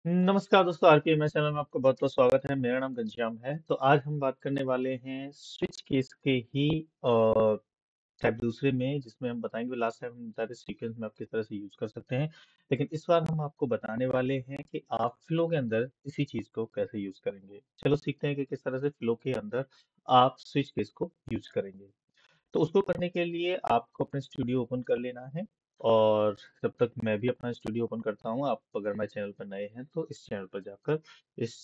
नमस्कार दोस्तों, आरपीएमएस चैनल में आपका बहुत बहुत स्वागत है। मेरा नाम घनश्याम है। तो आज हम बात करने वाले हैं स्विच केस के ही टाइप दूसरे में, जिसमें हम बताएंगे। लास्ट टाइम हम बताए थे सीक्वेंस में आप किस तरह से यूज कर सकते हैं, लेकिन इस बार हम आपको बताने वाले हैं कि आप फ्लो के अंदर इसी चीज को कैसे यूज करेंगे। चलो सीखते हैं कि किस तरह से फ्लो के अंदर आप स्विच केस को यूज करेंगे। तो उसको करने के लिए आपको अपना स्टूडियो ओपन कर लेना है। और जब तक मैं भी अपना स्टूडियो ओपन करता हूँ, आप अगर मेरे चैनल पर नए हैं तो इस चैनल पर जाकर इस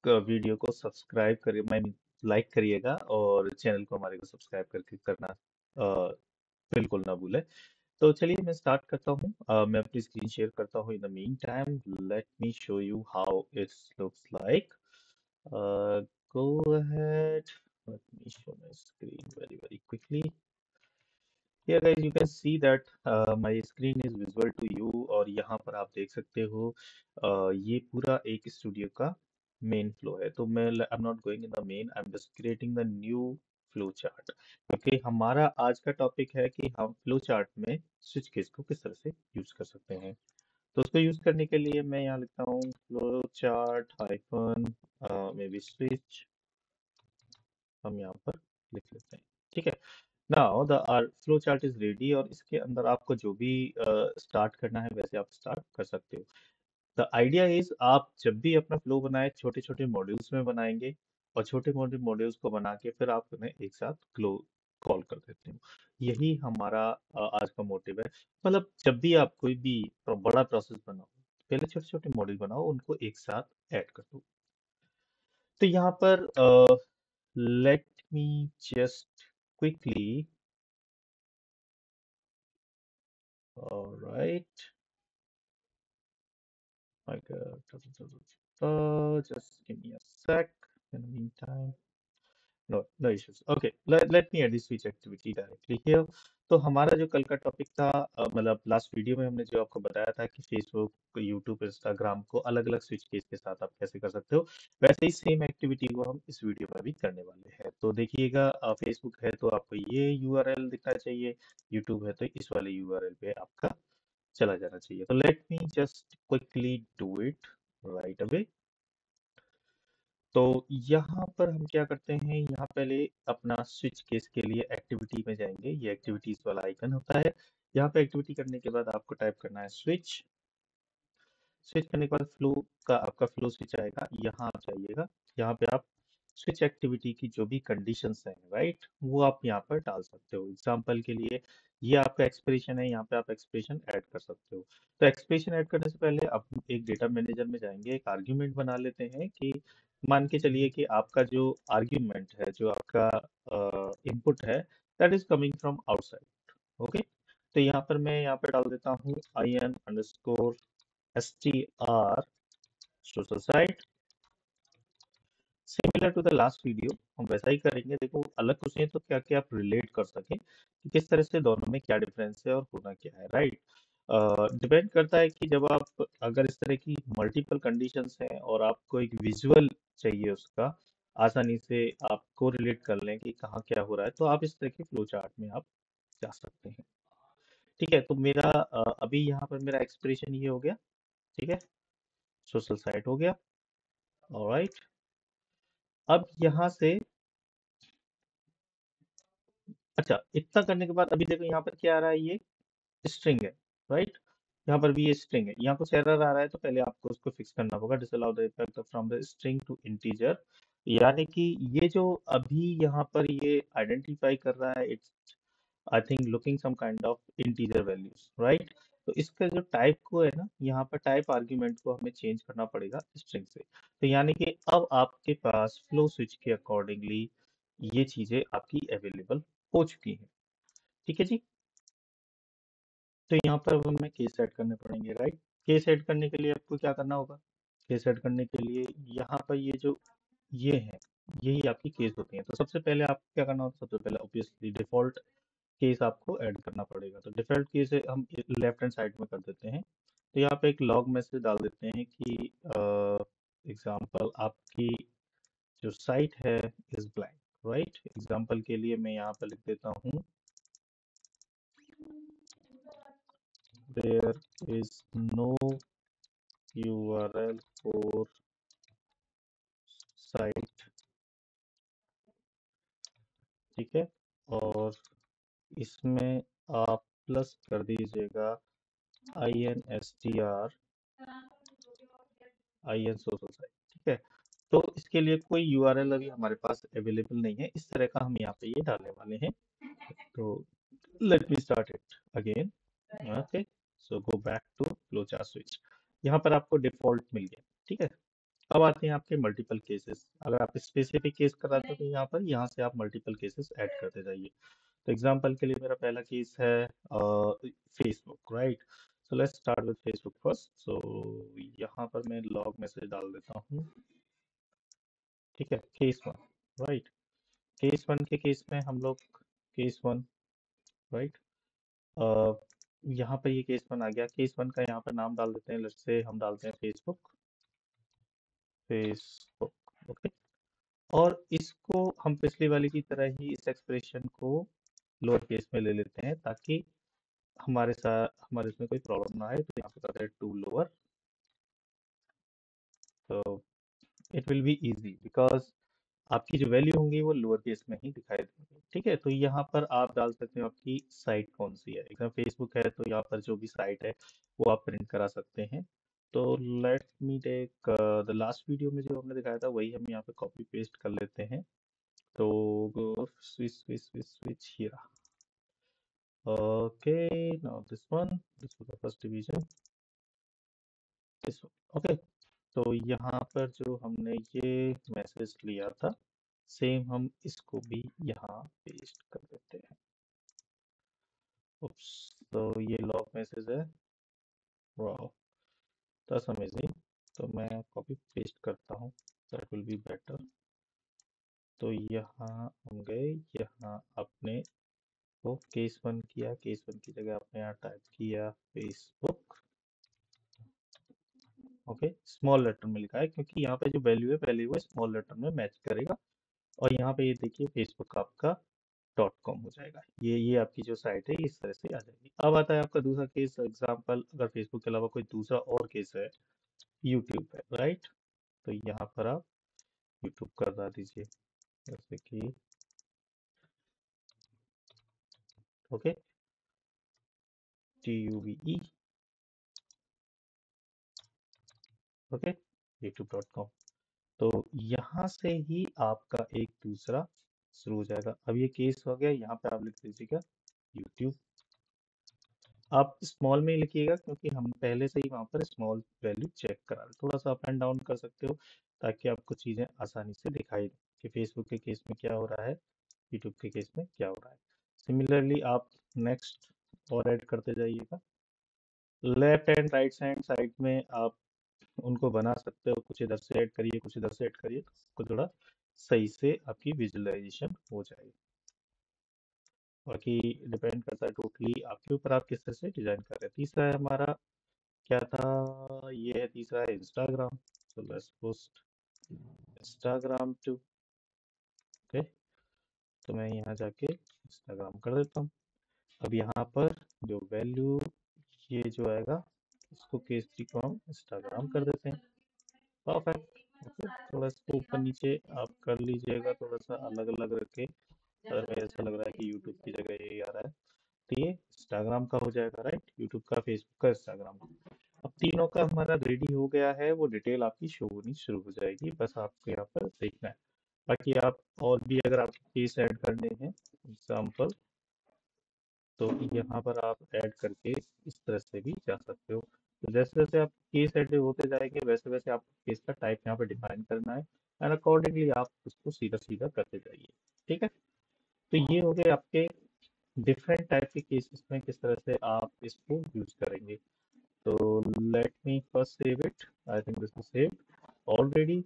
वीडियो को सब्सक्राइब करिए, मैं लाइक करिएगा, और चैनल को हमारे को सब्सक्राइब करके करना अ, बिल्कुल ना भूलें। तो चलिए मैं स्टार्ट करता हूँ। मैं अपनी स्क्रीन शेयर करता हूँ। In the mean time let me show you how it looks like. Go ahead. Let me show my screen very, very quickly. Here guys, you can see that my screen is visible to you, और यहाँ पर आप देख सकते हो ये पूरा एक स्टूडियो का मेन फ्लो है। तो मैं I am not going in the main, I am just creating the new flow chart, क्योंकि हमारा आज का टॉपिक है कि हम फ्लो चार्ट में स्विच केस को किस तरह से यूज कर सकते हैं। तो उसको यूज करने के लिए मैं यहाँ लिखता हूँ flow chart hyphen may be switch, हम यहाँ पर लिख लेते हैं। ठीक है। Now the flow chart is ready, और इसके अंदर आपको जो भी स्टार्ट करना है वैसे आप स्टार्ट कर सकते हो। द आइडिया इज, आप जब भी अपना फ्लो बनाए छोटे छोटे मॉड्यूल्स में बनाएंगे, और छोटे मोटे मॉड्यूल्स को बना के फिर आप उन्हें एक साथ क्लो कॉल कर देते हो। यही हमारा आज का मोटिव है। मतलब जब भी आप कोई भी बड़ा प्रोसेस बनाओ, पहले छोटे छोटे मॉड्यूल बनाओ, उनको एक साथ ऐड कर दो। तो यहाँ पर late me just quickly, alright, like just give me a sec. In the meantime, no issues. Okay, let me add this switch activity directly here. तो हमारा जो कल का टॉपिक था, मतलब लास्ट वीडियो में हमने जो आपको बताया था कि फेसबुक, यूट्यूब, इंस्टाग्राम को अलग अलग स्विच केस के साथ आप कैसे कर सकते हो, वैसे ही सेम एक्टिविटी को हम इस वीडियो में भी करने वाले हैं। तो देखिएगा, फेसबुक है तो आपको ये यूआरएल दिखना चाहिए, यूट्यूब है तो इस वाले यूआरएल पे आपका चला जाना चाहिए। तो let me just quickly do it right away. तो यहाँ पर हम क्या करते हैं, यहाँ पहले अपना स्विच केस के लिए एक्टिविटी में जाएंगे। ये एक्टिविटीज वाला आइकन होता है। यहाँ पे एक्टिविटी करने के बाद आपको टाइप करना है स्विच। स्विच करने के बाद फ्लो का आपका फ्लो स्विच आएगा, यहाँ आप जाइएगा। यहाँ पे आप स्विच एक्टिविटी की जो भी कंडीशंस हैं, राइट, वो आप यहाँ पर डाल सकते हो। एग्जांपल के लिए ये आपका एक्सप्रेशन है, यहाँ पे आप एक्सप्रेशन ऐड कर सकते हो। तो एक्सप्रेशन ऐड करने से पहले आप एक डेटा मैनेजर में जाएंगे, एक आर्ग्यूमेंट बना लेते हैं कि मान के चलिए कि आपका जो आर्ग्यूमेंट है, जो आपका इनपुट है, that is coming from outside. Okay. तो यहाँ पर मैं यहाँ पे डाल देता हूँ in_str social site. Similar to the last video हम वैसा ही करेंगे। देखो अलग कुछ नहीं तो क्या क्या आप रिलेट कर सकें कि किस तरह से दोनों में क्या डिफरेंस है और होना क्या है, राइट। डिपेंड करता है कि जब आप अगर इस तरह की मल्टीपल कंडीशंस हैं और आपको एक विजुअल चाहिए उसका, आसानी से आपको रिलेट कर लें कि कहाँ क्या हो रहा है, तो आप इस तरह के फ्लो चार्ट में आप जा सकते हैं। ठीक है। तो मेरा अभी यहाँ पर मेरा एक्सप्रेशन ये हो गया। ठीक है। सोशल साइट हो गया। ऑलराइट। अब यहाँ से, अच्छा, इतना करने के बाद अभी देखो यहाँ पर क्या आ रहा है, ये स्ट्रिंग है, राइट। यहाँ पर भी ये स्ट्रिंग है, यहाँ कुछ एरर आ रहा है, तो पहले आपको उसको फिक्स करना होगा। Disallow the effect from the string to integer, यानी कि ये जो अभी यहाँ पर ये आइडेंटिफाई कर रहा है, it's I think looking some kind of integer values, right. तो इसका जो टाइप को है ना, यहाँ पर टाइप आर्ग्यूमेंट को हमें चेंज करना पड़ेगा स्ट्रिंग से। तो यानी कि अब आपके पास फ्लो स्विच के अकॉर्डिंगली ये चीजें आपकी अवेलेबल हो चुकी हैं। ठीक है जी। तो यहाँ पर अब हमें केस सेट करने पड़ेंगे, राइट। केस सेट करने के लिए आपको क्या करना होगा, केस सेट करने के लिए यहाँ पर ये जो ये है, यही आपकी केस होती है। तो सबसे पहले आपको क्या करना होगा, सबसे पहले ऑब्वियसली डिफॉल्ट केस आपको ऐड करना पड़ेगा। तो डिफॉल्ट केस हम लेफ्ट हैंड साइड में कर देते हैं। तो यहाँ पे एक लॉग मैसेज डाल देते हैं कि एग्जाम्पल आपकी जो साइट है इज ब्लैंक, राइट। एग्जाम्पल के लिए मैं यहाँ पर लिख देता हूँ there is no URL for site, ठीक है। और इसमें आप प्लस कर दीजिएगा INSTR, IN सोशल साइट, ठीक है। तो इसके लिए कोई URL अभी हमारे पास अवेलेबल नहीं है, इस तरह का हम यहाँ पे ये डालने वाले हैं। तो let me start it again. Okay, so go back to flowchart switch. यहाँ पर आपको डिफॉल्ट मिल गया, ठीक है। अब आते हैं आपके मल्टीपल केसेस। अगर आप स्पेसिफिक केस कराते हो तो यहाँ पर, यहाँ से आप मल्टीपल केसेस ऐड करते जाइए। तो एग्जांपल के लिए मेरा पहला केस है Facebook, right. So let's start with Facebook first. So यहाँ पर मैं लॉग मैसेज डाल देता हूँ, ठीक है। Case one, right. Case one के केस में हम लोग, केस वन, राइट, यहाँ पर ये केस वन आ गया। केस वन का यहाँ पर नाम डाल देते हैं, लेट्स से हम डालते हैं फेसबुक, फेसबुक, ओके। और इसको हम पिछली वाली की तरह ही इस एक्सप्रेशन को लोअर केस में ले लेते हैं, ताकि हमारे साथ, हमारे इसमें कोई प्रॉब्लम ना आए। तो यहाँ पे करते हैं टू लोअर, तो it will be easy because आपकी जो वैल्यू होंगी वो लोअर केस में ही दिखाई देंगी, ठीक है। तो यहाँ पर आप डाल सकते हो आपकी साइट कौन सी है। अगर फेसबुक है तो यहाँ पर जो भी साइट है वो आप प्रिंट करा सकते हैं। तो let me take the last video में जो हमने दिखाया था वही हम यहाँ पे कॉपी पेस्ट कर लेते हैं। तो switch switch switch switch here, okay. Now this one, this was the first division, this one, okay. तो यहाँ पर जो हमने ये मैसेज लिया था, सेम हम इसको भी यहाँ पेस्ट कर देते हैं। उप्स, तो ये लॉग मैसेज है, वाह, दैट्स अमेजिंग। तो मैं कॉपी पेस्ट करता हूँ, दैट विल बी बेटर। तो यहाँ हम गए, यहाँ आपने वो केस वन किया, केस वन की जगह आपने यहाँ टाइप किया फेसबुक, ओके। स्मॉल लेटर में लिखा है क्योंकि यहाँ पे जो वैल्यू है पहले वो स्मॉल लेटर में मैच करेगा। और यहाँ पे ये देखिए फेसबुक आपका .com हो जाएगा। ये आपकी जो साइट है इस तरह से आ जाएगी। अब आता है आपका दूसरा केस एग्जांपल, अगर फेसबुक के अलावा कोई दूसरा और केस है, यूट्यूब है, राइट। तो यहाँ पर आप यूट्यूब करवा दीजिए, जैसे कि ओके, TUBE, ओके, youtube.com। तो यहाँ से ही आपका एक दूसरा शुरू हो जाएगा। अब ये केस हो गया, यहाँ पे आप लिख दीजिएगा यूट्यूब। आप स्मॉल में ही लिखिएगा क्योंकि हम पहले से ही वहाँ पर स्मॉल वैल्यू चेक करा रहे हैं। थोड़ा सा अप एंड डाउन कर सकते हो ताकि आपको चीज़ें आसानी से दिखाई दें कि फेसबुक के केस में क्या हो रहा है, यूट्यूब के केस में क्या हो रहा है। सिमिलरली आप नेक्स्ट और ऐड करते जाइएगा। Left and right hand side में आप उनको बना सकते हो, कुछ इधर से ऐड करिए, कुछ इधर से ऐड करिए, तो आपको थोड़ा सही से आपकी विजुअलाइजेशन हो जाएगी। बाकी डिपेंड करता है टोटली आपके ऊपर, आप किस तरह से डिजाइन कर रहे हैं। तीसरा है हमारा, क्या था, ये है तीसरा है इंस्टाग्राम। तो let's post Instagram too, okay. तो मैं यहाँ जाके इंस्टाग्राम कर देता हूँ। अब यहाँ पर जो वैल्यू ये जो आएगा, इसको केस को हम इंस्टाग्राम कर देते हैं, परफेक्ट, ओके। थोड़ा इसको ऊपर नीचे आप कर लीजिएगा, थोड़ा सा अलग अलग रखे। अगर मेरे ऐसा लग रहा है कि यूट्यूब की जगह ये आ रहा है, तो ये इंस्टाग्राम का हो जाएगा, राइट। यूट्यूब का, फेसबुक का, इंस्टाग्राम का। अब तीनों का हमारा रेडी हो गया है, वो डिटेल आपकी शो होनी शुरू हो जाएगी, बस आपको यहाँ पर देखना है। बाकी आप और भी अगर आप केस ऐड करने हैं एग्जाम्पल, तो यहाँ पर आप ऐड करके इस तरह से भी जा सकते हो। तो जैसे जैसे आप केस ऐड होते जाएंगे वैसे वैसे आपको केस का टाइप यहाँ पर डिफाइन करना है, एंड अकॉर्डिंगली आप उसको सीधा सीधा करते जाइए, ठीक है। तो ये हो गए आपके डिफरेंट टाइप के केसेस में किस तरह से आप इसको यूज करेंगे। तो let me first save it, I think this is saved already.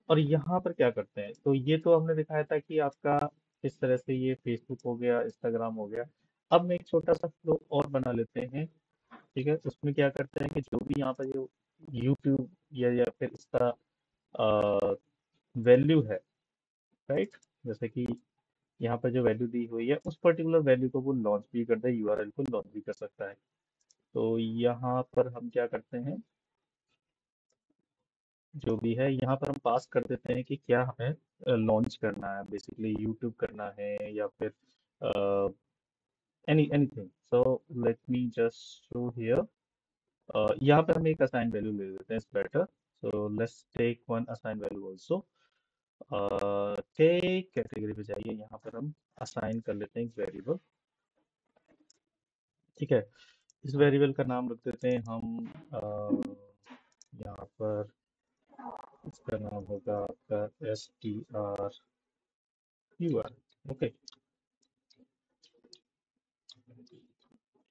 और यहाँ पर क्या करते हैं, तो ये तो हमने दिखाया था कि आपका इस तरह से ये फेसबुक हो गया, इंस्टाग्राम हो गया। अब मैं एक छोटा सा फ्लो और बना लेते हैं, ठीक है। उसमें क्या करते हैं कि जो भी यहाँ पर जो यूट्यूब या फिर इसका वैल्यू है, राइट, जैसे कि यहाँ पर जो वैल्यू दी हुई है उस पर्टिकुलर वैल्यू को वो लॉन्च भी करता है, यूआरएल को लॉन्च भी कर सकता है। तो यहाँ पर हम क्या करते हैं, जो भी है यहाँ पर हम पास कर देते हैं कि क्या हमें लॉन्च करना है, बेसिकली यूट्यूब करना है या फिर anything. So let me just show here. यहाँ पे हम एक असाइन वैल्यू ले लेते हैं, it's better. So let's take one assign value also. Take category पे जाइए, यहाँ पर हम असाइन कर लेते हैं एक वेरिएबल। ठीक है, इस वेरिएबल का नाम रख देते हैं हम यहाँ पर, इसका नाम होगा आपका str_ur। ओके।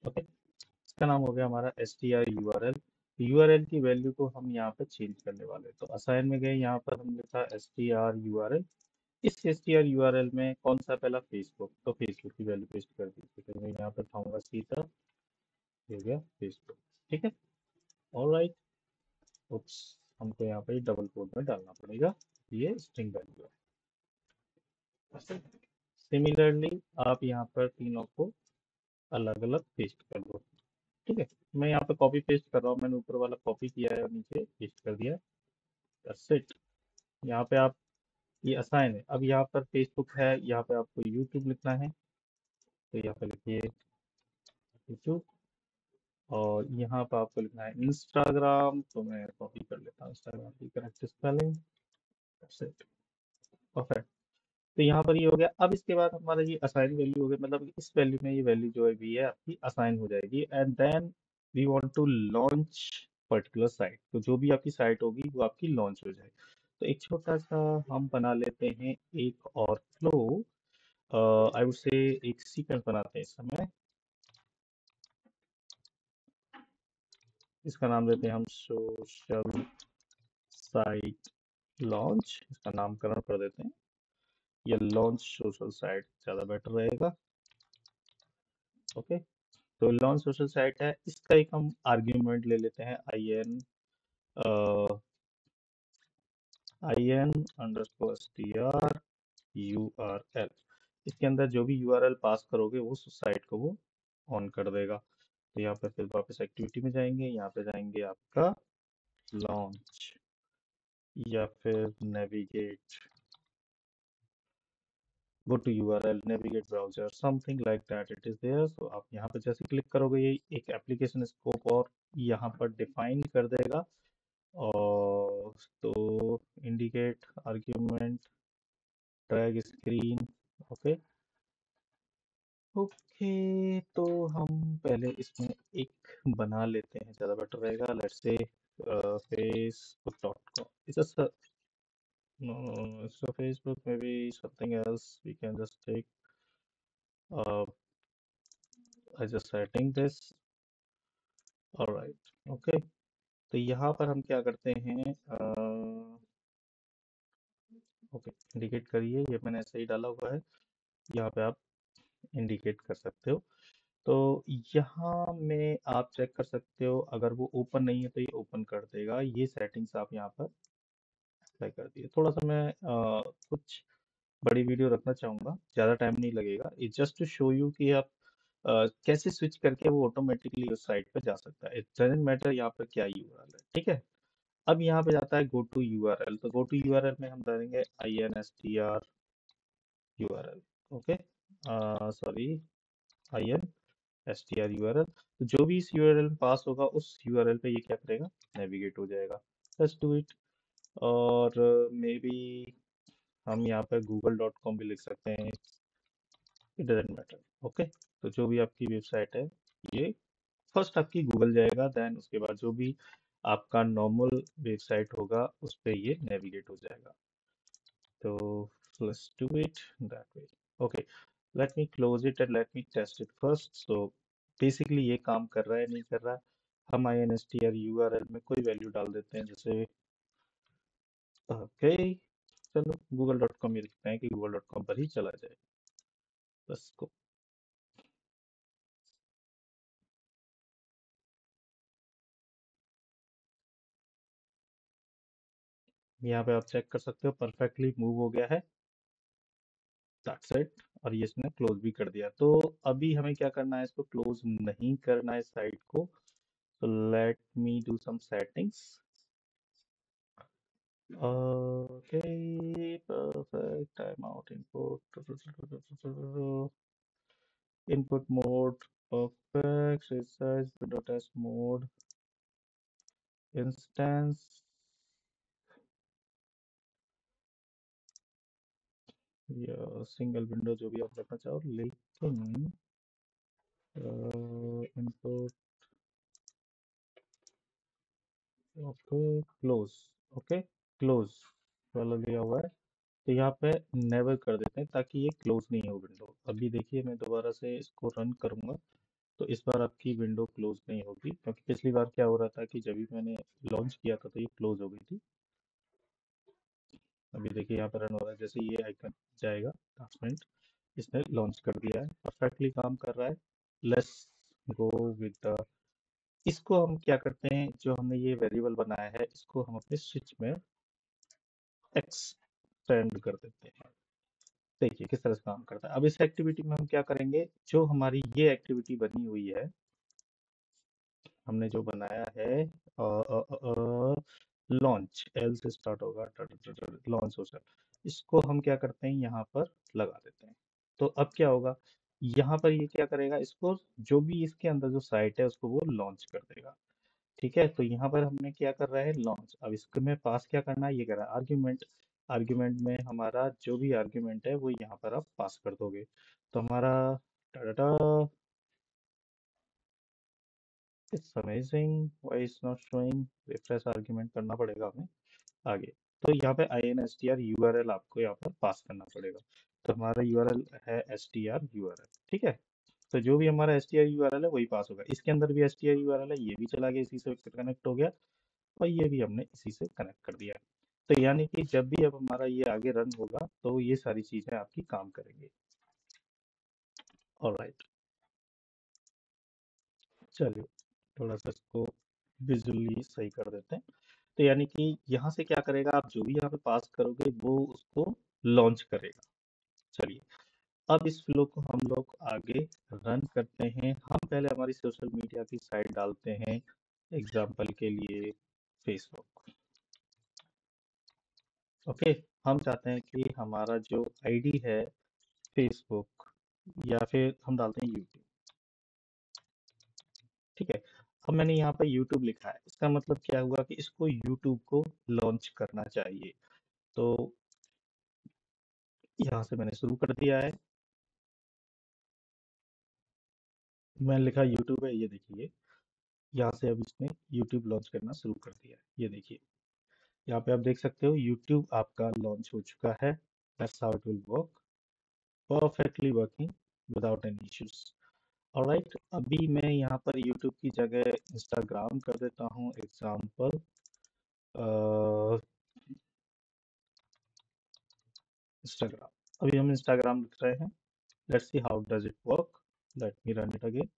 ओके, इसका नाम हो गया हमारा str_url। URL की वैल्यू को हम यहाँ पे चेंज करने वाले हैं, तो असाइन में गए, यहाँ पर हम लिखा str_url। इस str_url में कौन सा पहला, फेसबुक, तो फेसबुक की वैल्यू पेस्ट कर दीजिए, तो मैं यहाँ पे उठाऊंगा सीधा, ये हो गया फेसबुक। ठीक है, ऑलराइट। उप्स, हमको यहाँ पे डबल कोट में डालना पड़ेगा, ये स्ट्रिंग वैल्यू है। सिमिलरली आप यहाँ पर तीनों को अलग अलग पेस्ट कर दो। ठीक है, मैं यहाँ पे कॉपी पेस्ट कर रहा हूँ, मैंने ऊपर वाला कॉपी किया है और नीचे पेस्ट कर दिया। That's it. यहाँ पे आप, ये असाइन है, अब यहाँ पर फेसबुक है, यहाँ पे आपको यूट्यूब लिखना है, तो यहाँ पे लिखिए यूट्यूब। और यहाँ पर आपको लिखना है इंस्टाग्राम, तो मैं कॉपी कर लेता हूँ इंस्टाग्राम की correct spelling. That's it, perfect. तो यहाँ पर ये हो गया। अब इसके बाद हमारा ये असाइन वैल्यू हो गया, मतलब इस वैल्यू में ये वैल्यू जो है भी है आपकी असाइन हो जाएगी, and then we want to launch particular site, तो जो भी आपकी साइट होगी वो आपकी लॉन्च हो जाएगी। तो एक छोटा सा हम बना लेते हैं एक और फ्लो, आई वुड से एक सीक्वेंस बनाते हैं इस समय। इसका नाम देते हैं हम सोशल साइट लॉन्च, इसका नामकरण कर देते हैं, ये लॉन्च सोशल साइट ज़्यादा बेटर रहेगा। ओके, तो लॉन्च सोशल साइट है, इसका एक हम आर्ग्यूमेंट ले लेते हैं, in अंडरस्कोर str url। इसके अंदर जो भी URL पास करोगे वो साइट को वो ऑन कर देगा। तो यहाँ पे फिर वापस एक्टिविटी में जाएंगे, यहाँ पे जाएंगे आपका लॉन्च या फिर navigate, go to URL, navigate browser, something like that it is there. So आप यहाँ पे जैसे क्लिक करोगे ये एक एप्लीकेशन स्कोप और यहाँ पर डिफाइन कर देगा। और तो indicate argument drag screen. Okay. Okay, तो हम पहले इसमें एक बना लेते हैं, ज़्यादा बेटर रहेगा। Let's say facebook.com, it's a Facebook, maybe something else we can just take. uh, I just setting this, all right। okay, तो यहाँ पर हम क्या करते हैं, ओके, इंडिकेट करिए, ये मैंने ऐसे ही डाला हुआ है, यहाँ पे आप इंडिकेट कर सकते हो। तो यहाँ में आप चेक कर सकते हो, अगर वो ओपन नहीं है तो ये ओपन कर देगा। ये सेटिंग्स आप यहाँ पर अप्लाई कर दिए। थोड़ा सा मैं कुछ बड़ी वीडियो रखना चाहूँगा, ज़्यादा टाइम नहीं लगेगा, it's just to show you कि आप कैसे स्विच करके वो ऑटोमेटिकली उस साइट पर जा सकता है। इट डजंट मैटर यहाँ पर क्या यूआरएल है। ठीक है, अब यहाँ पे जाता है गो टू यूआरएल, तो गो टू यूआरएल में हम डालेंगे INSTR URL। Okay, sorry, INSTR URL। तो जो भी इस यूआरएल में पास होगा उस यूआरएल पे ये क्या करेगा, नेविगेट हो जाएगा। Let's do it. और मे बी हम यहाँ पर google.com भी लिख सकते हैं, इट डजेंट मैटर। ओके, तो जो भी आपकी वेबसाइट है, ये फर्स्ट आपकी गूगल जाएगा, देन उसके बाद जो भी आपका नॉर्मल वेबसाइट होगा उस पे ये नेविगेट हो जाएगा। तो let's do it that way। okay, let me close it and let me test it first। so basically ये काम कर रहा है नहीं कर रहा है, हम INSTR URL में कोई वैल्यू डाल देते हैं, जैसे ओके, चलो google.com ही लिखते हैं कि google.com पर ही चला जाए, बस को। यहाँ पे आप चेक कर सकते हो, परफेक्टली मूव हो गया है। That's it. और ये इसने क्लोज भी कर दिया। तो अभी हमें क्या करना है, इसको क्लोज नहीं करना है साइट को। तो let me do some settings. Okay, perfect. Timeout input. Input mode. Perfect. Resize window test mode. Instance. या सिंगल विंडो जो भी आप रखना चाहो, लेकिन input okay close. Okay close वाला लिया हुआ है, तो यहाँ पे नेवर कर देते हैं ताकि ये क्लोज नहीं हो विंडो। अभी देखिए मैं दोबारा से इसको रन करूंगा तो इस बार आपकी विंडो क्लोज नहीं होगी, क्योंकि पिछली बार क्या हो रहा था कि जब भी मैंने लॉन्च किया था तो ये क्लोज हो गई थी। अभी देखिए यहाँ पर रन हो रहा है, जैसे ये आइकन जाएगा 10 मिनट, इसने लॉन्च कर दिया है, परफेक्टली काम कर रहा है। लेट्स गो विद द, इसको हम क्या करते हैं, जो हमने ये वेरिएबल बनाया है इसको हम अपने स्विच में एक्सटेंड कर देते हैं। देखिए किस तरह से काम करता है। अब इस एक्टिविटी में हम क्या करेंगे, जो हमारी ये एक्टिविटी बनी हुई है, हमने जो बनाया है लॉन्च, एल से स्टार्ट होगा, लॉन्च हो सर, इसको हम क्या करते हैं यहाँ पर लगा देते हैं। तो अब क्या होगा, यहाँ पर ये क्या करेगा, इसको जो भी इसके अंदर जो साइट है उसको वो लॉन्च कर देगा। ठीक है, तो यहाँ पर हमने क्या कर रहा है लॉन्च। अब इसको में पास क्या करना है, ये कह रहा है आर्ग्यूमेंट। आर्ग्यूमेंट में हमारा जो भी आर्ग्यूमेंट है वो यहाँ पर आप पास कर दोगे। तो हमारा Tata, it's amazing why it's not showing, refresh argument करना पड़ेगा हमें आगे। तो यहाँ पे instr url आपको यहाँ पर पास करना पड़ेगा। तो हमारा url है str url। ठीक है, तो जो भी हमारा str url है वही पास होगा। इसके अंदर भी str url है, ये भी चला गया, इसी से कनेक्ट हो गया, और ये भी हमने इसी से कनेक्ट कर दिया। तो यानी कि जब भी अब हमारा ये आगे रन होगा तो ये सारी चीजें आपकी काम करेंगी। ऑलराइट, चलिए थोड़ा सा इसको विजुअली सही कर देते हैं। तो यानी कि यहाँ से क्या करेगा, आप जो भी यहाँ पे पास करोगे वो उसको लॉन्च करेगा। चलिए, अब इस फ्लो को हम लोग आगे रन करते हैं। हम पहले हमारी सोशल मीडिया की साइट डालते हैं, एग्जाम्पल के लिए फेसबुक। ओके, हम चाहते हैं कि हमारा जो आईडी है फेसबुक, या फिर हम डालते हैं यूट्यूब। ठीक है, अब मैंने यहाँ पर यूट्यूब लिखा है, इसका मतलब क्या हुआ कि इसको यूट्यूब को लॉन्च करना चाहिए। तो यहाँ से मैंने शुरू कर दिया है, मैंने लिखा यूट्यूब है, ये देखिए यहाँ से अब इसने यूट्यूब लॉन्च करना शुरू कर दिया है। ये देखिए यहाँ पे आप देख सकते हो यूट्यूब आपका लॉन्च हो चुका है। That's how it will work, perfectly working without any issues. Alright, अभी मैं यहाँ पर यूट्यूब की जगह इंस्टाग्राम कर देता हूँ एग्जाम्पल। इंस्टाग्राम, अभी हम इंस्टाग्राम लिख रहे हैं। Let's see how does it work, let me run it again.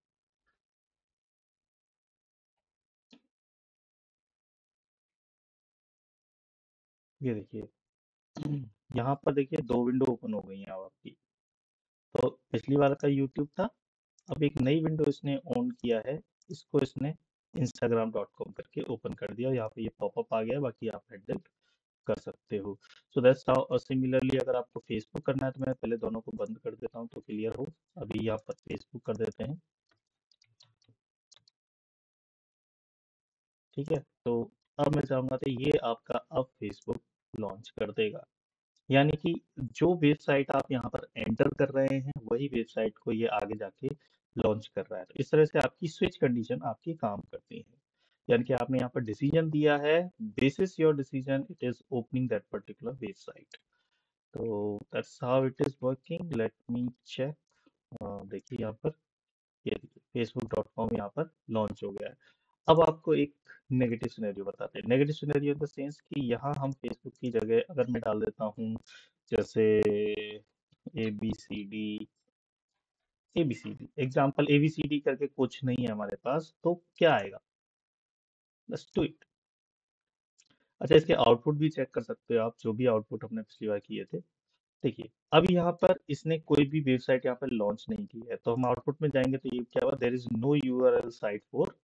ये देखिए यहाँ पर देखिए दो विंडो ओपन हो गई हैं अब आपकी। तो पिछली बार का यूट्यूब था, अब एक नई विंडो इसने ऑन किया है, इसको इसने instagram.com करके ओपन कर दिया। यहाँ पे ये पॉपअप आ गया, बाकी आप एडिट कर सकते हो। So that's how. सिमिलरली अगर आपको फेसबुक करना है तो मैं पहले दोनों को बंद कर देता हूँ तो क्लियर हो। अभी यहाँ पर फेसबुक कर देते हैं। ठीक है, तो अब मैं चाहूंगा तो ये आपका अब फेसबुक लॉन्च कर देगा। यानी कि जो वेबसाइट आप यहाँ पर एंटर कर रहे हैं वही वेबसाइट को ये आगे जाके लॉन्च कर रहा है। तो इस तरह से आपकी स्विच कंडीशन आपकी काम करती है। यानी कि आपने यहाँ पर डिसीजन दिया है, basis your decision it is opening that particular website. तो that's how it is working, let me check. देखिए यहाँ पर, ये देखिए facebook.com यहाँ पर लॉन्च हो गया है। अब आपको एक नेगेटिव सिनेरियो बताते हैं। Negative scenario in the sense कि यहाँ हम फेसबुक की जगह अगर मैं डाल देता हूँ जैसे A B C D example, A B C D करके कुछ नहीं है हमारे पास, तो क्या आएगा, बस टू इट। अच्छा, इसके आउटपुट भी चेक कर सकते हो आप, जो भी आउटपुट हमने पिछली बार किए थे। देखिए अब यहाँ पर इसने कोई भी वेबसाइट यहाँ पर लॉन्च नहीं की है, तो हम आउटपुट में जाएंगे तो ये क्या हुआ, there is no URL site for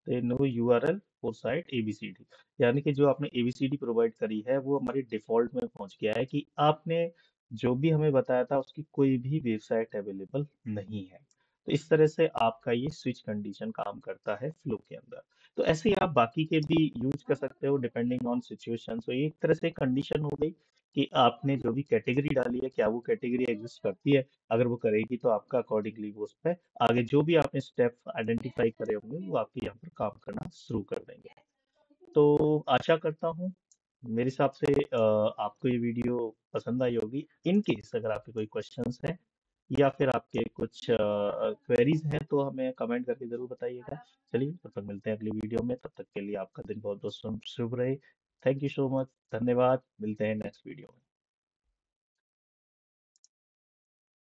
no URL for site ABCD, यानी कि जो आपने एबीसीडी प्रोवाइड करी है वो हमारी डिफॉल्ट में पहुंच गया है कि आपने जो भी हमें बताया था उसकी कोई भी वेबसाइट अवेलेबल नहीं है। तो इस तरह से आपका ये स्विच कंडीशन काम करता है फ्लो के अंदर। तो ऐसे ही आप बाकी के भी यूज कर सकते हो डिपेंडिंग ऑन सिचुएशन। तो ये एक तरह से कंडीशन हो गई कि आपने जो भी कैटेगरी डाली है क्या वो कैटेगरी एग्जिस्ट करती है। अगर वो करेगी तो आपका अकॉर्डिंगली वो उस पर आगे जो भी आपने स्टेप आइडेंटिफाई करे होंगे वो आपके यहाँ पर काम करना शुरू कर देंगे। तो आशा करता हूँ मेरे हिसाब से आपको ये वीडियो पसंद आई होगी। इन केस अगर आपके कोई क्वेश्चंस हैं या फिर आपके कुछ क्वेरीज हैं तो हमें कमेंट करके जरूर बताइएगा। चलिए तब तक मिलते हैं अगली वीडियो में, तब तक के लिए आपका दिन बहुत बहुत शुभ शुभ रहे। थैंक यू सो मच, धन्यवाद, मिलते हैं नेक्स्ट वीडियो में।